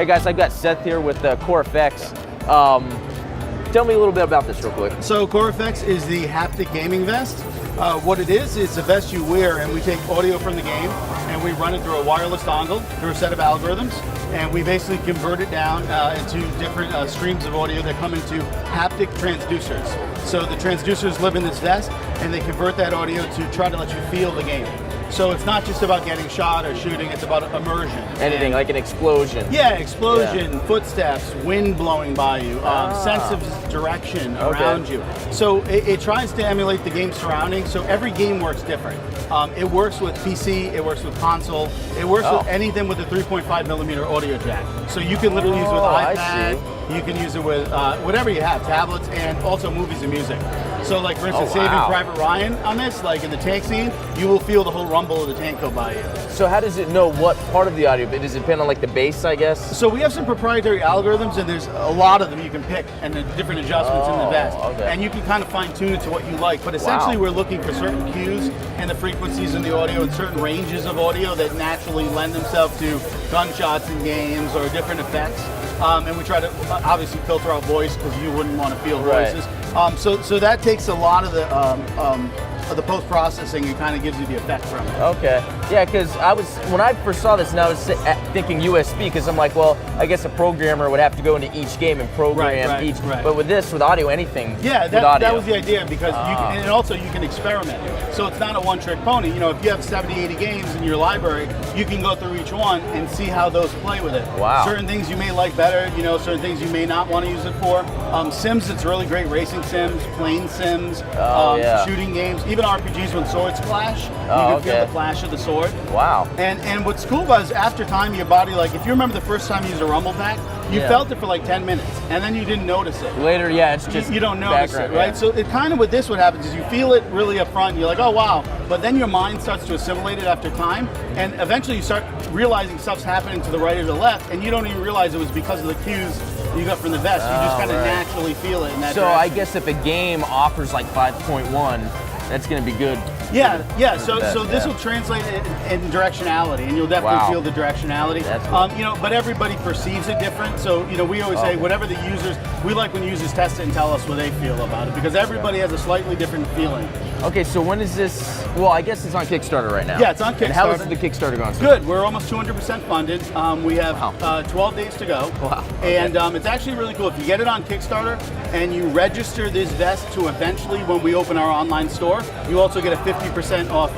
Hey guys, I've got Seth here with KOR-FX. Tell me a little bit about this real quick. So KOR-FX is the haptic gaming vest. What it is a vest you wear, and we take audio from the game and we run it through a wireless dongle through a set of algorithms, and we basically convert it down into different streams of audio that come into haptic transducers. So the transducers live in this vest, and they convert that audio to try to let you feel the game. So it's not just about getting shot or shooting, it's about immersion. Anything, like an explosion. Yeah, explosion, footsteps, wind blowing by you, sense of direction around you. So it tries to emulate the game surrounding, so every game works different. It works with PC, it works with console, it works with anything with a 3.5mm audio jack. So you can literally use it with iPad, you can use it with whatever you have, tablets, and also movies and music. So like for instance, Saving Private Ryan on this, like in the tank scene, you will feel the whole rumble of the tank go by you. So how does it know what part of the audio? Does it depend on like the bass, I guess? So we have some proprietary algorithms, and there's a lot of them you can pick, and the different adjustments in the vest. And you can kind of fine tune it to what you like. But essentially we're looking for certain cues and the frequencies in the audio and certain ranges of audio that naturally lend themselves to gunshots in games or different effects. And we try to obviously filter out voice because you wouldn't want to feel voices. So that takes a lot of the post-processing and kind of gives you the effect from it. Okay. Yeah, because when I first saw this, and I was thinking USB, because I'm like, well, I guess a programmer would have to go into each game and program each. But with this, with audio, anything. Yeah, that was the idea, because and also you can experiment. So it's not a one-trick pony. You know, if you have 70, 80 games in your library, you can go through each one and see how those play with it. Wow. Certain things you may like better, you know, certain things you may not want to use it for. Sims, it's really great. Racing sims, plane sims, shooting games, even RPGs when swords clash. You can feel the flash of the sword. Wow. And what's cool was after time, your body, like if you remember the first time you used a rumble pack, you felt it for like 10 minutes, and then you didn't notice it. Later, it's just you don't notice it, right? So it kind of with this, what happens is you feel it really up front, you're like, oh wow, but then your mind starts to assimilate it after time, and eventually you start realizing stuff's happening to the right or the left, and you don't even realize it was because of the cues you got from the vest. You just kind of naturally feel it in that direction. I guess if a game offers like 5.1, that's going to be good. So this will translate in directionality, and you'll definitely feel the directionality. That's cool. You know, but everybody perceives it different. So you know, we always say whatever the users, we like when users test it and tell us what they feel about it, because everybody has a slightly different feeling. Okay, so when is this? Well, I guess it's on Kickstarter right now. Yeah, it's on Kickstarter. And how is the Kickstarter going? Good. We're almost 200% funded. We have 12 days to go. Wow. And it's actually really cool. If you get it on Kickstarter and you register this vest to eventually, when we open our online store, you also get a 50% off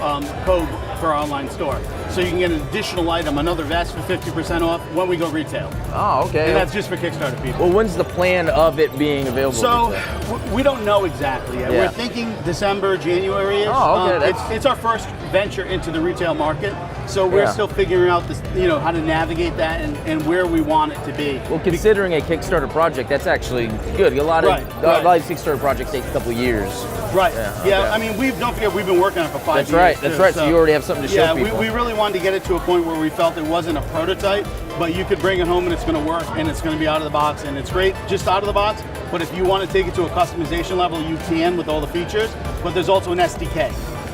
code for our online store. So you can get an additional item, another vest for 50% off when we go retail. Oh, okay. And that's just for Kickstarter people. Well, when's the plan of it being available? So we don't know exactly yet. We're thinking December, January-ish. Oh, okay. It's our first venture into the retail market, so we're still figuring out this, you know, how to navigate that and where we want it to be. Well, considering a Kickstarter project, that's actually good. A lot of Kickstarter projects take a couple of years. Right. Yeah. I mean, don't forget, we've been working on it for 5 years. That's right. So you already have something to show people. Yeah, we really wanted to get it to a point where we felt it wasn't a prototype, but you could bring it home and it's going to work, and it's going to be out of the box, and it's great just out of the box. But if you want to take it to a customization level, you can with all the features. But there's also an SDK,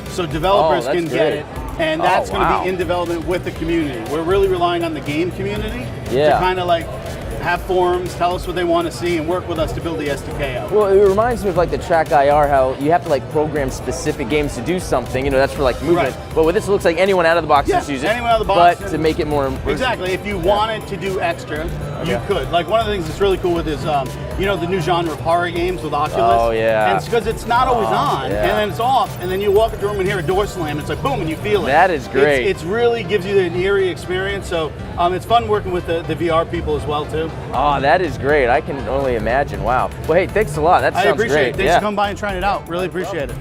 so developers can get it, and that's going to be in development with the community. We're really relying on the game community to kind of like have forums, tell us what they want to see, and work with us to build the SDK out. Well, it reminds me of like the Track IR, how you have to like program specific games to do something. You know, that's for like movement. But with this, it looks like anyone out of the box just use it. Anyone out of the box. But to make it more exactly. If you wanted to do extra, you could. Like one of the things that's really cool with is, you know, the new genre of horror games with Oculus. Oh yeah. And it's because it's not always on, and then it's off, and then you walk into a room and hear a door slam. It's like boom, and you feel it. That is great. It's really gives you an eerie experience. So it's fun working with the VR people as well too. Oh, that is great. I can only imagine. Wow. Well, hey, thanks a lot. That sounds great. I appreciate it. Thanks for coming by and trying it out. Really appreciate it.